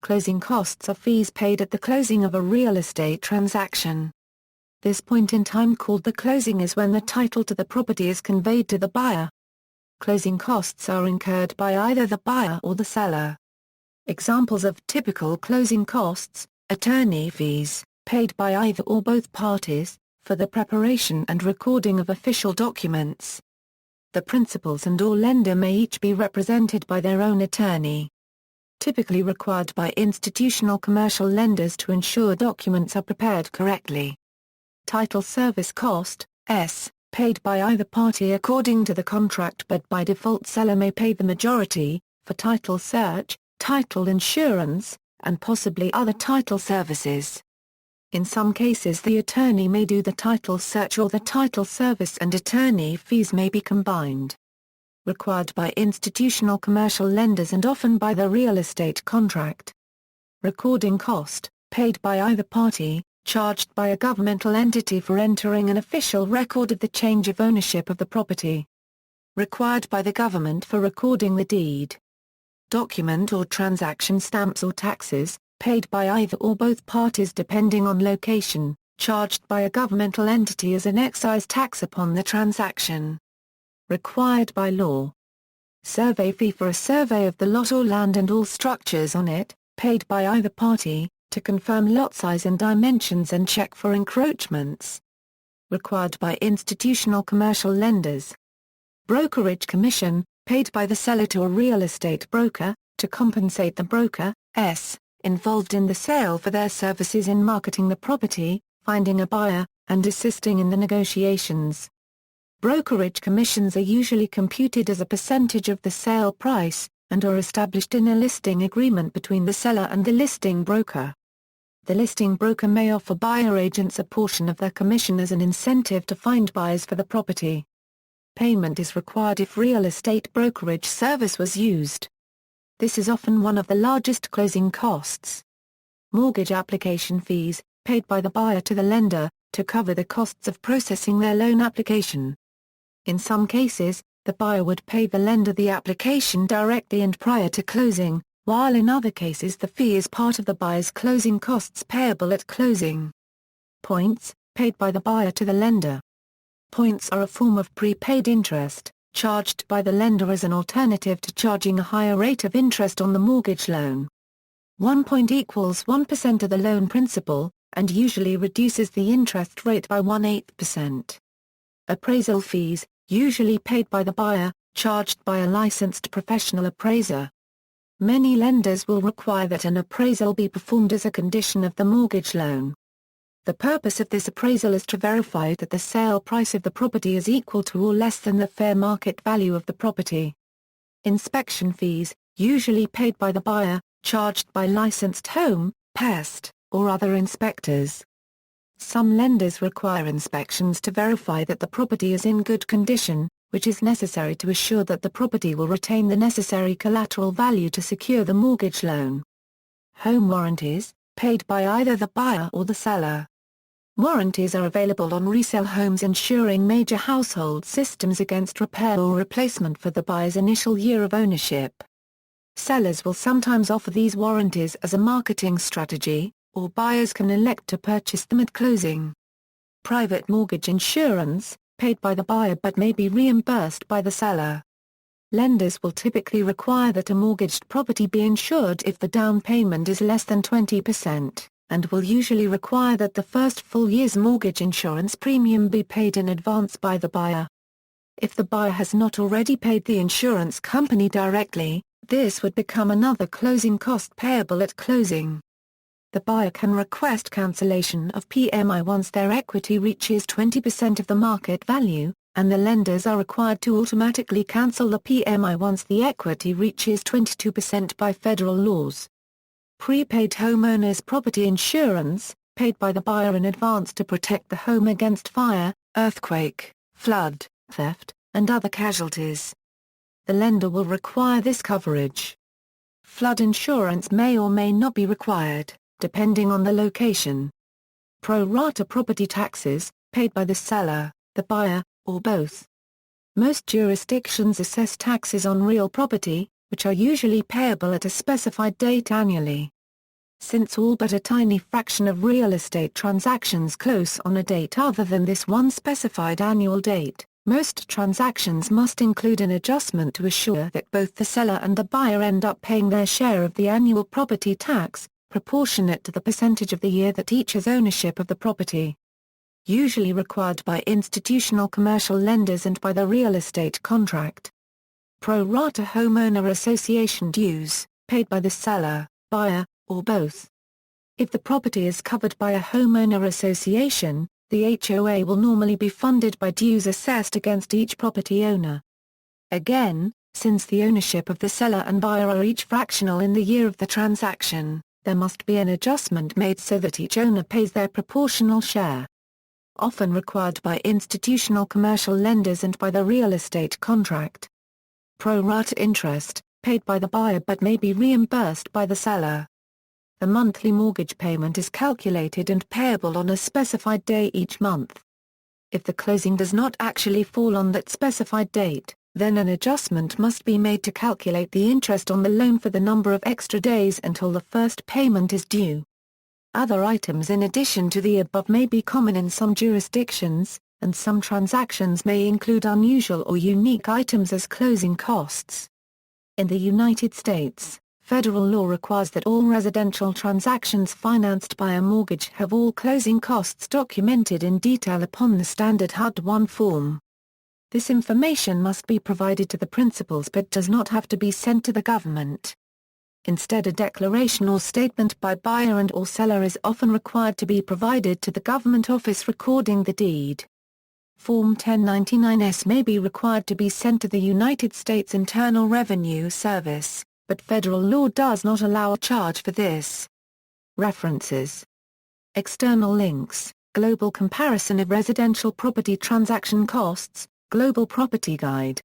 Closing costs are fees paid at the closing of a real estate transaction. This point in time called the closing is when the title to the property is conveyed to the buyer. Closing costs are incurred by either the buyer or the seller. Examples of typical closing costs: attorney fees, paid by either or both parties, for the preparation and recording of official documents. The principals and/or lender may each be represented by their own attorney. Typically required by institutional commercial lenders to ensure documents are prepared correctly. Title service cost, S, paid by either party according to the contract, but by default seller may pay the majority, for title search, title insurance, and possibly other title services. In some cases the attorney may do the title search or the title service, and attorney fees may be combined. Required by institutional commercial lenders and often by the real estate contract. Recording cost, paid by either party, charged by a governmental entity for entering an official record of the change of ownership of the property. Required by the government for recording the deed. Document or transaction stamps or taxes, paid by either or both parties depending on location, charged by a governmental entity as an excise tax upon the transaction. Required by law. Survey fee for a survey of the lot or land and all structures on it, paid by either party, to confirm lot size and dimensions and check for encroachments. Required by institutional commercial lenders. Brokerage commission, paid by the seller to a real estate broker, to compensate the broker, involved in the sale for their services in marketing the property, finding a buyer, and assisting in the negotiations. Brokerage commissions are usually computed as a percentage of the sale price, and are established in a listing agreement between the seller and the listing broker. The listing broker may offer buyer agents a portion of their commission as an incentive to find buyers for the property. Payment is required if real estate brokerage service was used. This is often one of the largest closing costs. Mortgage application fees, paid by the buyer to the lender, to cover the costs of processing their loan application. In some cases, the buyer would pay the lender the application directly and prior to closing, while in other cases the fee is part of the buyer's closing costs payable at closing. Points, paid by the buyer to the lender. Points are a form of prepaid interest, charged by the lender as an alternative to charging a higher rate of interest on the mortgage loan. 1 point equals 1% of the loan principal, and usually reduces the interest rate by 1/8%. Appraisal fees, usually paid by the buyer, charged by a licensed professional appraiser. Many lenders will require that an appraisal be performed as a condition of the mortgage loan. The purpose of this appraisal is to verify that the sale price of the property is equal to or less than the fair market value of the property. Inspection fees, usually paid by the buyer, charged by licensed home, pest, or other inspectors. Some lenders require inspections to verify that the property is in good condition, which is necessary to assure that the property will retain the necessary collateral value to secure the mortgage loan. Home warranties, paid by either the buyer or the seller. Warranties are available on resale homes, ensuring major household systems against repair or replacement for the buyer's initial year of ownership. Sellers will sometimes offer these warranties as a marketing strategy, or buyers can elect to purchase them at closing. Private mortgage insurance, paid by the buyer but may be reimbursed by the seller. Lenders will typically require that a mortgaged property be insured if the down payment is less than 20%, and will usually require that the first full year's mortgage insurance premium be paid in advance by the buyer. If the buyer has not already paid the insurance company directly, this would become another closing cost payable at closing. The buyer can request cancellation of PMI once their equity reaches 20% of the market value, and the lenders are required to automatically cancel the PMI once the equity reaches 22% by federal laws. Prepaid homeowners' property insurance, paid by the buyer in advance to protect the home against fire, earthquake, flood, theft, and other casualties. The lender will require this coverage. Flood insurance may or may not be required, depending on the location. Pro rata property taxes, paid by the seller, the buyer, or both. Most jurisdictions assess taxes on real property, which are usually payable at a specified date annually. Since all but a tiny fraction of real estate transactions close on a date other than this one specified annual date, most transactions must include an adjustment to assure that both the seller and the buyer end up paying their share of the annual property tax, proportionate to the percentage of the year that each has ownership of the property. Usually required by institutional commercial lenders and by the real estate contract. Pro rata homeowner association dues, paid by the seller, buyer, or both. If the property is covered by a homeowner association, the HOA will normally be funded by dues assessed against each property owner. Again, since the ownership of the seller and buyer are each fractional in the year of the transaction, there must be an adjustment made so that each owner pays their proportional share. Often required by institutional commercial lenders and by the real estate contract. Pro rata interest, paid by the buyer but may be reimbursed by the seller. The monthly mortgage payment is calculated and payable on a specified day each month. If the closing does not actually fall on that specified date, then an adjustment must be made to calculate the interest on the loan for the number of extra days until the first payment is due. Other items in addition to the above may be common in some jurisdictions, and some transactions may include unusual or unique items as closing costs. In the United States, federal law requires that all residential transactions financed by a mortgage have all closing costs documented in detail upon the standard HUD-1 form. This information must be provided to the principals but does not have to be sent to the government. Instead, a declaration or statement by buyer and/or seller is often required to be provided to the government office recording the deed. Form 1099-S may be required to be sent to the United States Internal Revenue Service, but federal law does not allow a charge for this. References. External links: Global Comparison of Residential Property Transaction Costs, Global Property Guide.